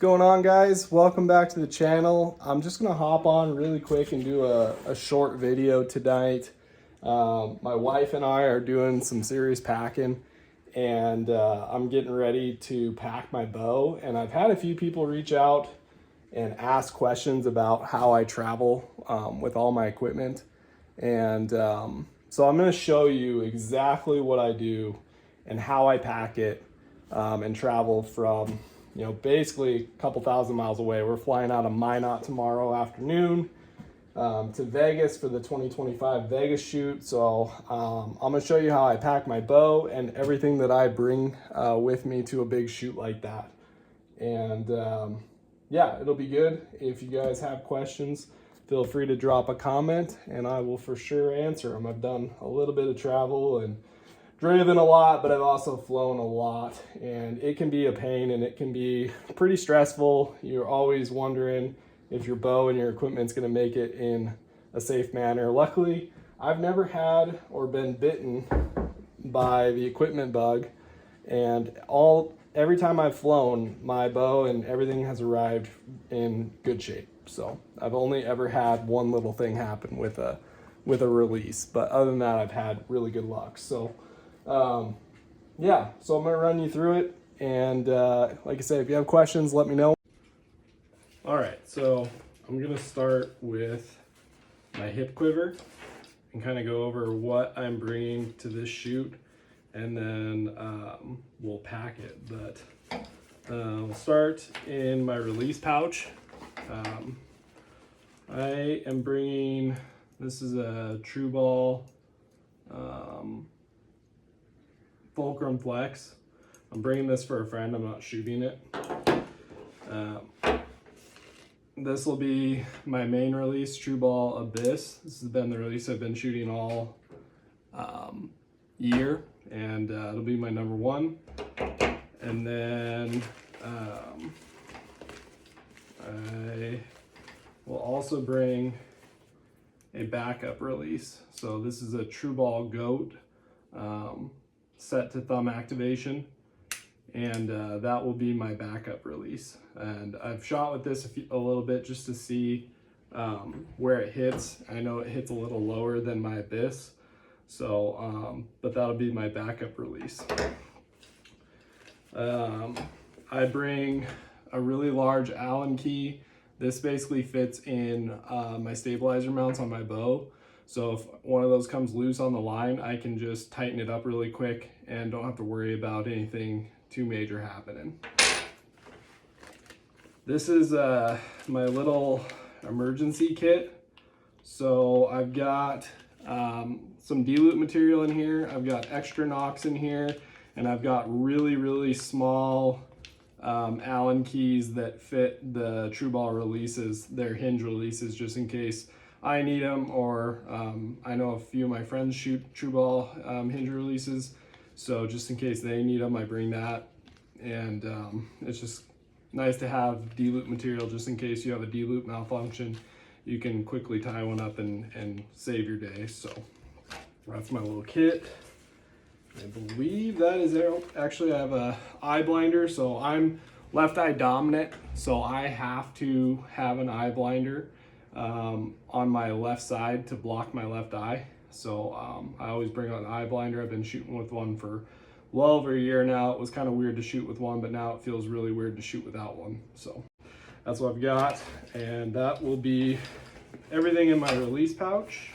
going on, guys? Welcome back to the channel. I'm just gonna hop on really quick and do a short video tonight. My wife and I are doing some serious packing, and I'm getting ready to pack my bow, and I've had a few people reach out and ask questions about how I travel with all my equipment. And so I'm gonna show you exactly what I do and how I pack it and travel from basically a couple thousand miles away. We're flying out of Minot tomorrow afternoon to Vegas for the 2025 Vegas shoot. So I'm gonna show you how I pack my bow and everything that I bring with me to a big shoot like that. And yeah, it'll be good. If you guys have questions, feel free to drop a comment and I will for sure answer them. I've done a little bit of travel and driven a lot, but I've also flown a lot, and it can be a pain and it can be pretty stressful. You're always wondering if your bow and your equipment's going to make it in a safe manner. Luckily, I've never had or been bitten by the equipment bug, and every time I've flown, my bow and everything has arrived in good shape. So I've only ever had one little thing happen with a release, but other than that, I've had really good luck. So yeah, so I'm gonna run you through it, and like I said, if you have questions, let me know. All right, so I'm gonna start with my hip quiver and kind of go over what I'm bringing to this shoot, and then we'll pack it. But we'll start in my release pouch. I am bringing, this is a TruBall Fulcrum Flex. I'm bringing this for a friend, I'm not shooting it. This will be my main release, TruBall Abyss. This has been the release I've been shooting all year, and it'll be my number one. And then I will also bring a backup release. So this is a TruBall Goat. Set to thumb activation, and that will be my backup release. And I've shot with this a little bit just to see where it hits. I know it hits a little lower than my Abyss, so but that'll be my backup release. I bring a really large Allen key. This basically fits in my stabilizer mounts on my bow. So if one of those comes loose on the line, I can just tighten it up really quick and don't have to worry about anything too major happening. This is my little emergency kit. So I've got some D-loop material in here. I've got extra Nox in here, and I've got really small Allen keys that fit the TruBall releases, their hinge releases, just in case I need them, or I know a few of my friends shoot TruBall hinge releases, so just in case they need them, I bring that. And it's just nice to have D-loop material just in case you have a D-loop malfunction. You can quickly tie one up and save your day. So that's my little kit. I believe that is there. Actually, I have a eye blinder, so I'm left eye dominant, so I have to have an eye blinder on my left side to block my left eye. So I always bring out an eye blinder. I've been shooting with one for well over a year now. It was kind of weird to shoot with one, but now it feels really weird to shoot without one. So that's what I've got, and that will be everything in my release pouch.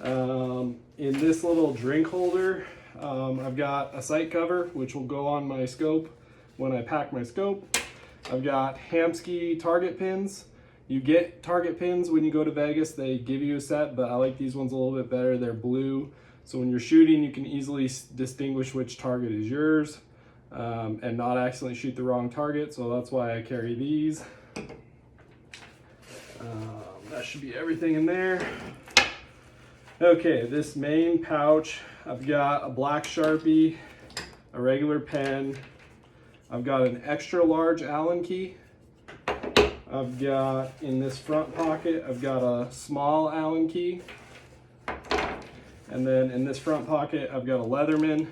In this little drink holder, I've got a sight cover, which will go on my scope when I pack my scope. I've got Hamskea target pins. You get target pins when you go to Vegas. They give you a set, but I like these ones a little bit better. They're blue, so when you're shooting, you can easily distinguish which target is yours and not accidentally shoot the wrong target, so that's why I carry these. That should be everything in there. Okay, this main pouch, I've got a black Sharpie, a regular pen, I've got an extra large Allen key. I've got, in this front pocket, I've got a small Allen key. And then in this front pocket, I've got a Leatherman.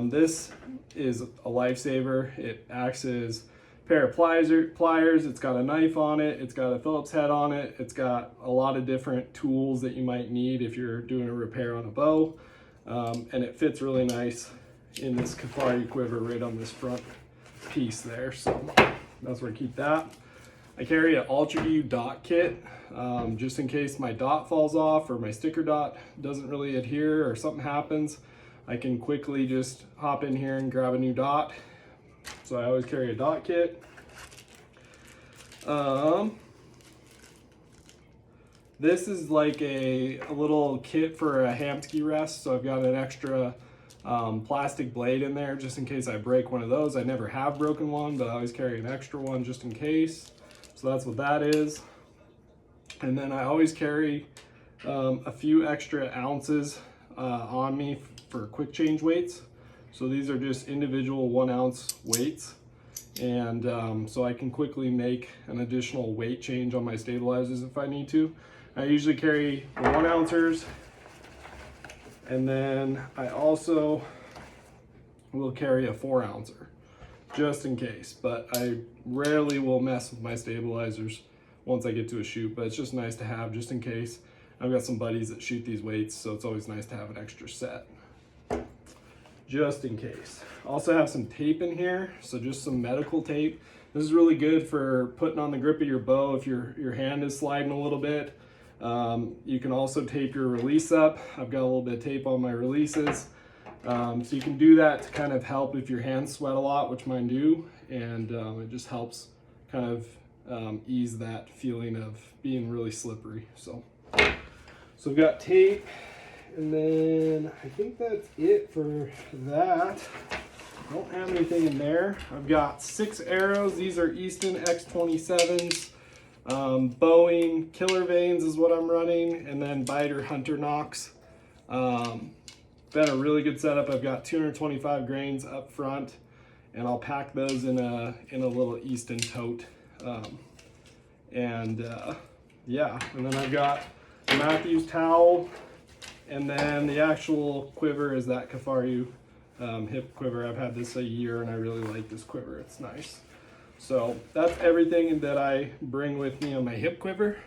This is a lifesaver. It acts as pair of pliers, it's got a knife on it, it's got a Phillips head on it, it's got a lot of different tools that you might need if you're doing a repair on a bow, and it fits really nice in this Kifaru quiver right on this front piece there, so that's where I keep that. I carry an UltraView dot kit, just in case my dot falls off or my sticker dot doesn't really adhere or something happens. I can quickly just hop in here and grab a new dot. So I always carry a dot kit. This is like a little kit for a Hamskea rest. So I've got an extra plastic blade in there just in case I break one of those. I never have broken one, but I always carry an extra one just in case. So that's what that is. And then I always carry a few extra ounces on me for quick change weights. So these are just individual 1 ounce weights. And so I can quickly make an additional weight change on my stabilizers if I need to. I usually carry the 1 ouncers. And then I also will carry a 4 ouncer just in case. But I rarely will mess with my stabilizers once I get to a shoot. But it's just nice to have just in case. I've got some buddies that shoot these weights, so it's always nice to have an extra set. Just in case. Also have some tape in here, so just some medical tape. This is really good for putting on the grip of your bow if your hand is sliding a little bit. You can also tape your release up. I've got a little bit of tape on my releases. So you can do that to kind of help if your hands sweat a lot, which mine do, and it just helps kind of ease that feeling of being really slippery. So we've got tape. And then I think that's it for that. I don't have anything in there. I've got 6 arrows. These are Easton X27s. Boeing Killer Vanes is what I'm running. And then Biter Hunter Knox. Been a really good setup. I've got 225 grains up front. And I'll pack those in a little Easton tote. Yeah, and then I've got a Matthews towel. And then the actual quiver is that Kifaru hip quiver. I've had this a year and I really like this quiver. It's nice. So that's everything that I bring with me on my hip quiver.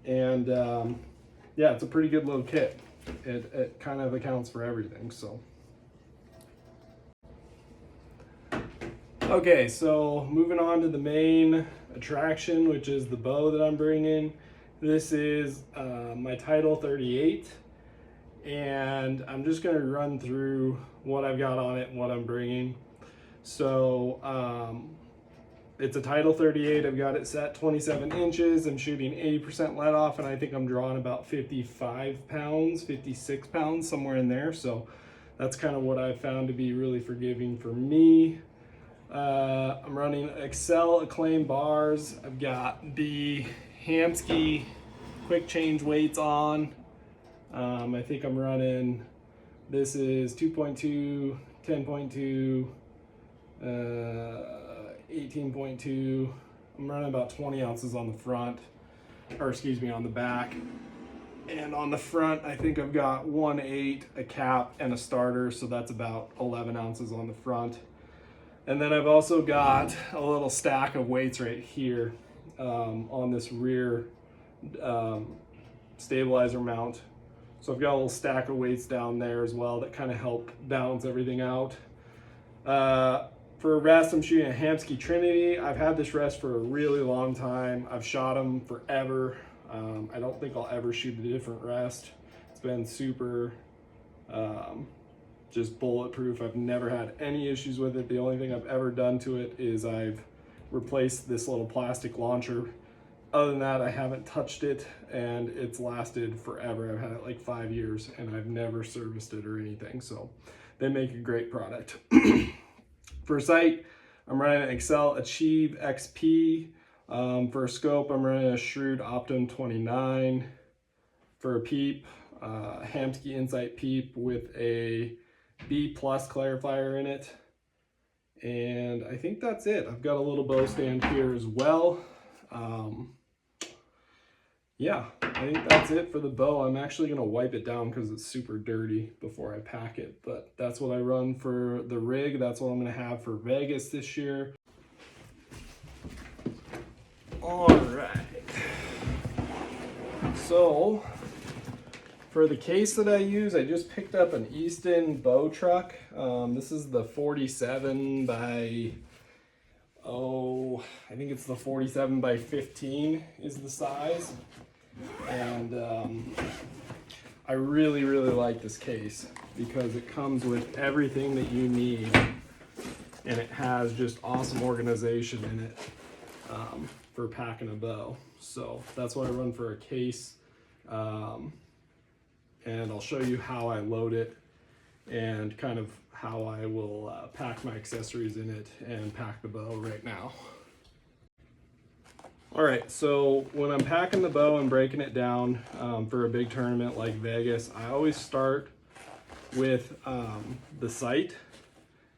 And yeah, it's a pretty good little kit. It kind of accounts for everything. So okay, so moving on to the main attraction, which is the bow that I'm bringing. This is my Title 38. And I'm just going to run through what I've got on it and what I'm bringing. So it's a Title 38. I've got it set 27 inches. I'm shooting 80% let off, and I think I'm drawing about 55 pounds, 56 pounds, somewhere in there. So that's kind of what I've found to be really forgiving for me. I'm running Excel Acclaim bars. I've got the Hamskea quick change weights on. I think I'm running, this is 2.2, 10.2, 18.2. I'm running about 20 ounces on the front, or excuse me, on the back. And on the front, I think I've got 1/8, a cap, and a starter, so that's about 11 ounces on the front. And then I've also got a little stack of weights right here on this rear stabilizer mount. So I've got a little stack of weights down there as well that kind of help balance everything out. For a rest, I'm shooting a Hamskea Trinity. I've had this rest for a really long time. I've shot them forever. I don't think I'll ever shoot a different rest. It's been super just bulletproof. I've never had any issues with it. The only thing I've ever done to it is I've replaced this little plastic launcher. Other than that, I haven't touched it, and it's lasted forever. I've had it like 5 years, and I've never serviced it or anything, so they make a great product. For sight, I'm running an Excel Achieve XP. For a scope, I'm running a Shrewd Optum 29. For a peep, Hamskea Insight peep with a B+ clarifier in it. And I think that's it. I've got a little bow stand here as well. Yeah, I think that's it for the bow. I'm actually going to wipe it down because it's super dirty before I pack it. But that's what I run for the rig. That's what I'm going to have for Vegas this year. All right. So for the case that I use, I just picked up an Easton bow truck. This is the 47 by, I think it's the 47 by 15 is the size. And I really like this case because it comes with everything that you need, and it has just awesome organization in it for packing a bow. So that's what I run for a case. And I'll show you how I load it and kind of how I will pack my accessories in it and pack the bow right now. All right, so when I'm packing the bow and breaking it down for a big tournament like Vegas, I always start with the sight.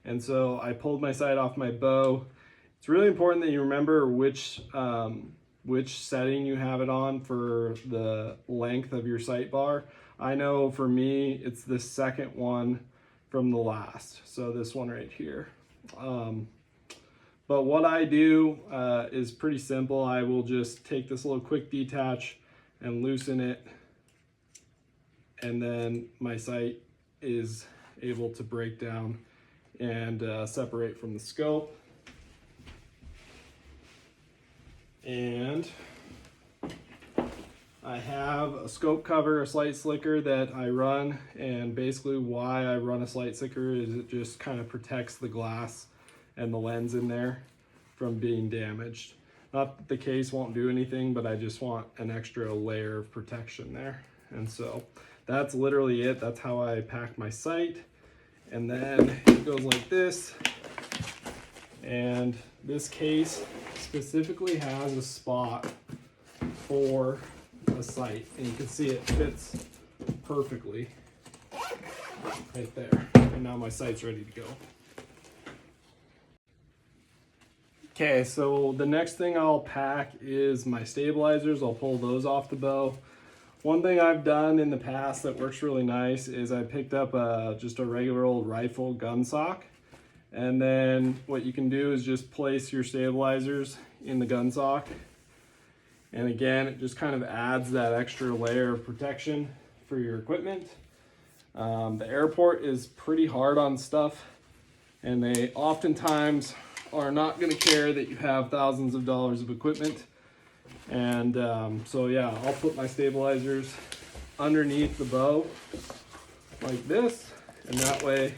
And so I pulled my sight off my bow. It's really important that you remember which setting you have it on for the length of your sight bar. I know for me, it's the second one from the last. So this one right here. But what I do is pretty simple. I will just take this little quick detach and loosen it. And then my sight is able to break down and separate from the scope. And I have a scope cover, a sight slicker that I run, and basically why I run a sight slicker is it just kind of protects the glass and the lens in there from being damaged. Not that the case won't do anything, but I just want an extra layer of protection there. And so that's literally it. That's how I pack my sight. And then it goes like this. And this case specifically has a spot for a sight, and you can see it fits perfectly right there. And now my sight's ready to go. Okay, so the next thing I'll pack is my stabilizers. I'll pull those off the bow. One thing I've done in the past that works really nice is I picked up just a regular old rifle gun sock. And then what you can do is just place your stabilizers in the gun sock. And again, it just kind of adds that extra layer of protection for your equipment. The airport is pretty hard on stuff, and they oftentimes are not going to care that you have thousands of dollars of equipment. And so yeah, I'll put my stabilizers underneath the bow like this, and that way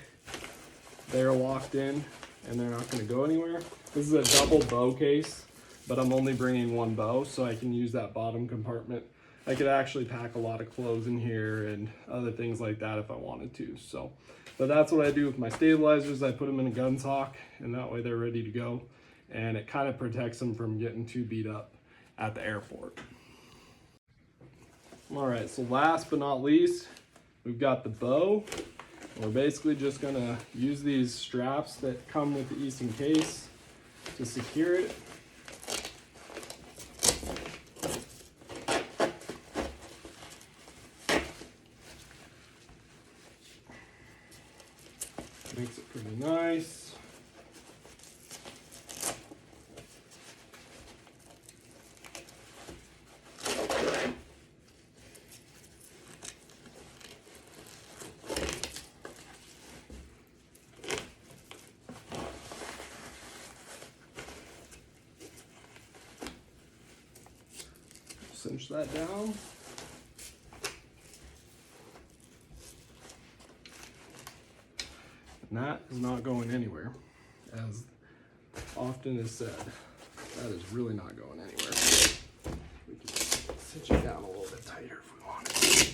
they're locked in and they're not going to go anywhere. This is a double bow case, but I'm only bringing one bow, so I can use that bottom compartment. I could actually pack a lot of clothes in here and other things like that if I wanted to. So, but that's what I do with my stabilizers. I put them in a gun sock, and that way they're ready to go. And it kind of protects them from getting too beat up at the airport. All right, so last but not least, we've got the bow. We're basically just gonna use these straps that come with the Easton case to secure it. Makes it pretty nice. Cinch that down. And that is not going anywhere, as often is said. That is really not going anywhere. We can cinch it down a little bit tighter if we wanted to,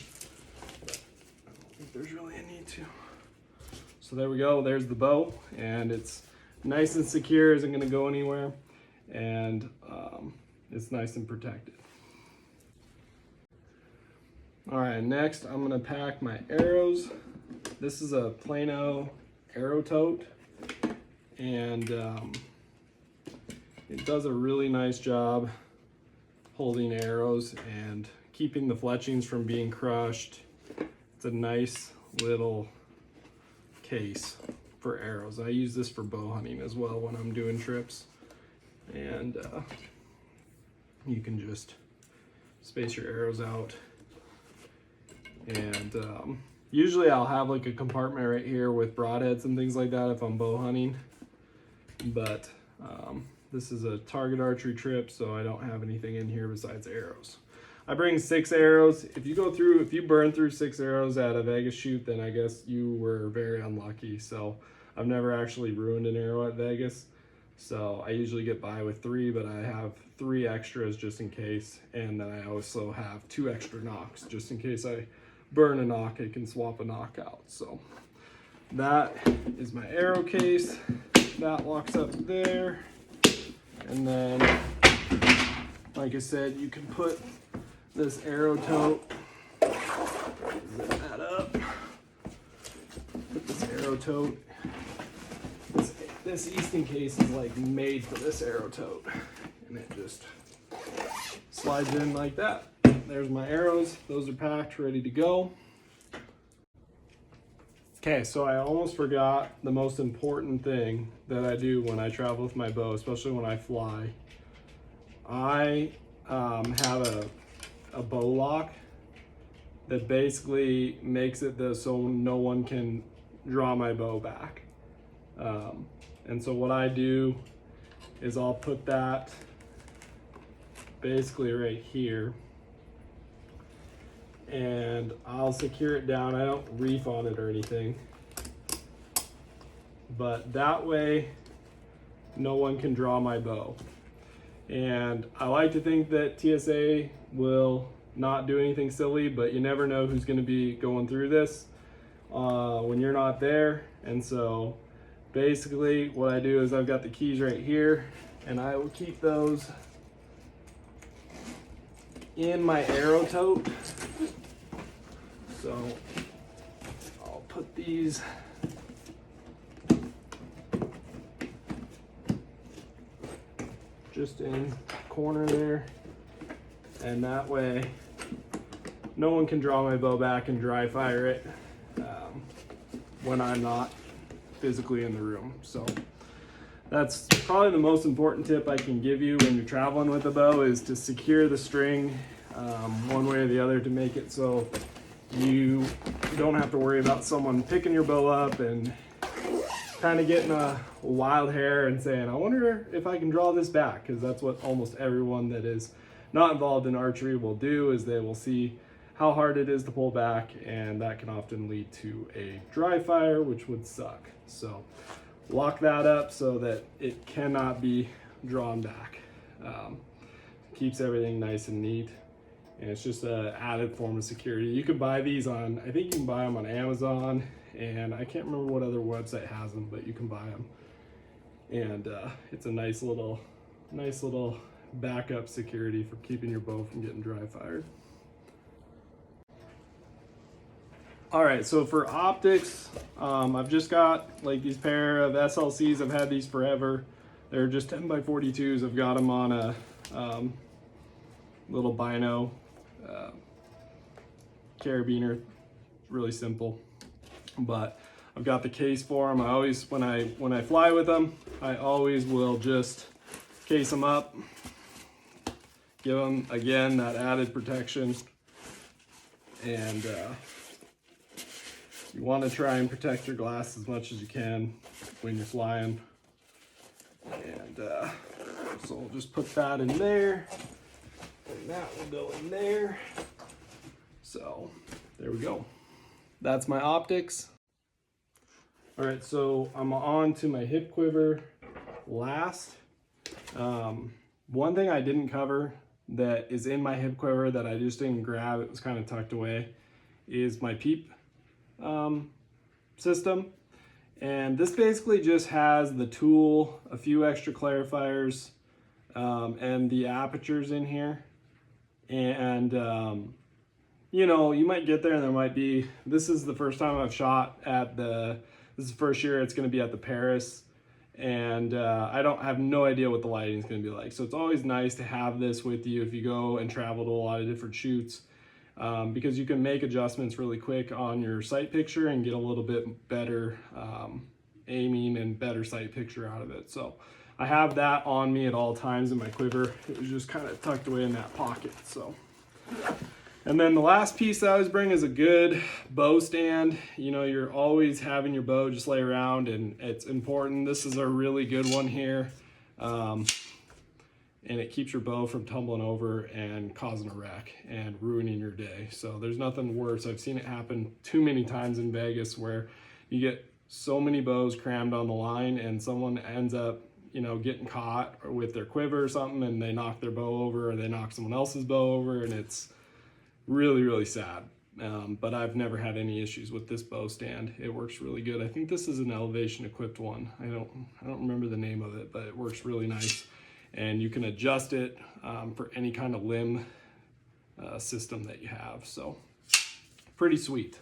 but I don't think there's really a need to. So there we go, there's the bow, and it's nice and secure, isn't gonna go anywhere, and it's nice and protected. All right, next I'm gonna pack my arrows. This is a Plano arrow tote, and it does a really nice job holding arrows and keeping the fletchings from being crushed. It's a nice little case for arrows. I use this for bow hunting as well when I'm doing trips, and you can just space your arrows out. And usually I'll have like a compartment right here with broadheads and things like that if I'm bow hunting, but this is a target archery trip, so I don't have anything in here besides arrows. I bring 6 arrows. If you burn through 6 arrows at a Vegas shoot, then I guess you were very unlucky. So I've never actually ruined an arrow at Vegas. So I usually get by with 3, but I have 3 extras just in case. And then I also have 2 extra nocks just in case I burn a nock, I can swap a nock out. So that is my arrow case. That locks up there. And then, like I said, you can put this arrow tote, zip that up, put this arrow tote. This Easton case is like made for this arrow tote, and it just slides in like that. There's my arrows. Those are packed, ready to go. Okay, so I almost forgot the most important thing that I do when I travel with my bow, especially when I fly. I have a bow lock that basically makes it so no one can draw my bow back. And so what I do is I'll put that basically right here, and I'll secure it down. I don't reef on it or anything, but that way no one can draw my bow. And I like to think that TSA will not do anything silly, but you never know who's going to be going through this when you're not there. And so basically what I do is I've got the keys right here, and I will keep those in my arrow tote. So I'll put these just in the corner there, and that way no one can draw my bow back and dry fire it when I'm not physically in the room. So that's probably the most important tip I can give you when you're traveling with a bow, is to secure the string one way or the other to make it so you don't have to worry about someone picking your bow up and kind of getting a wild hair and saying, I wonder if I can draw this back, because that's what almost everyone that is not involved in archery will do, is they will see how hard it is to pull back, and that can often lead to a dry fire, which would suck. So lock that up so that it cannot be drawn back. Keeps everything nice and neat, and it's just an added form of security. You can buy these on, I think you can buy them on Amazon, and I can't remember what other website has them, but you can buy them. And it's a nice little backup security for keeping your bow from getting dry fired. All right, so for optics, I've just got like these pair of SLCs. I've had these forever. They're just 10x42s. I've got them on a little bino carabiner, really simple. But I've got the case for them. I always, when I fly with them, I always will just case them up, give them again that added protection, and you want to try and protect your glass as much as you can when you're flying. And so we'll just put that in there, and that will go in there. So there we go. That's my optics. All right, so I'm on to my hip quiver last. One thing I didn't cover that is in my hip quiver that I just didn't grab, it was kind of tucked away, is my PEEP system. And this basically just has the tool, a few extra clarifiers, and the apertures in here. And you know, you might get there and there might be, this is the first time I've shot at this is the first year it's going to be at the Paris, and I have no idea what the lighting is going to be like. So it's always nice to have this with you if you go and travel to a lot of different shoots, because you can make adjustments really quick on your sight picture and get a little bit better aiming and better sight picture out of it. So I have that on me at all times in my quiver. It was just kind of tucked away in that pocket. So, and then the last piece I always bring is a good bow stand. You know, you're always having your bow just lay around, and it's important. This is a really good one here. And it keeps your bow from tumbling over and causing a wreck and ruining your day. So there's nothing worse. I've seen it happen too many times in Vegas where you get so many bows crammed on the line and someone ends up, you know, getting caught with their quiver or something, and they knock their bow over, or they knock someone else's bow over, and it's really, really sad. But I've never had any issues with this bow stand. It works really good. I think this is an Elevation equipped one. I don't remember the name of it, but it works really nice. And you can adjust it for any kind of limb system that you have. So pretty sweet.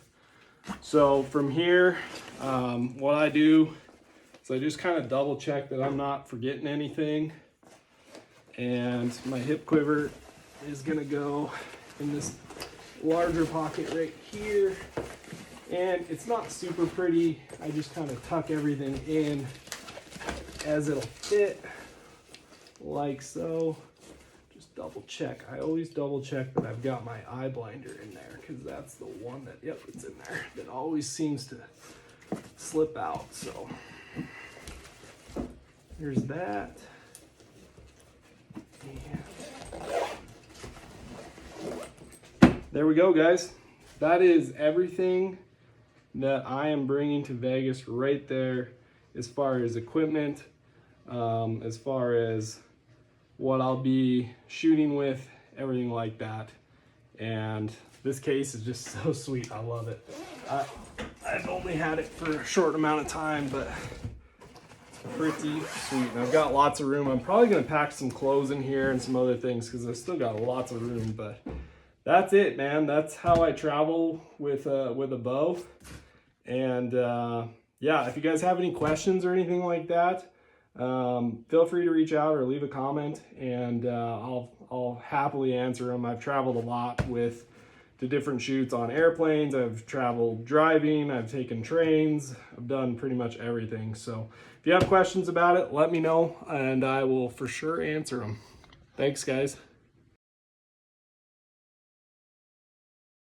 So from here, what I do is I just kind of double check that I'm not forgetting anything. And my hip quiver is gonna go in this larger pocket right here. And it's not super pretty. I just kind of tuck everything in as it'll fit. Like so. Just double check. I always double check that I've got my eye blinder in there, because that's the one that, yep, it's in there, that always seems to slip out. So there's that. And there we go, guys. That is everything that I am bringing to Vegas right there, as far as equipment, as far as what I'll be shooting with, everything like that. And this case is just so sweet. I love it. I've only had it for a short amount of time, but pretty sweet. And I've got lots of room. I'm probably gonna pack some clothes in here and some other things, because I've still got lots of room. But that's it, man. That's how I travel with a bow. And yeah, if you guys have any questions or anything like that, feel free to reach out or leave a comment, and I'll happily answer them. I've traveled a lot to different shoots on airplanes. I've traveled driving, I've taken trains, I've done pretty much everything. So if you have questions about it, let me know, and I will for sure answer them. Thanks, guys.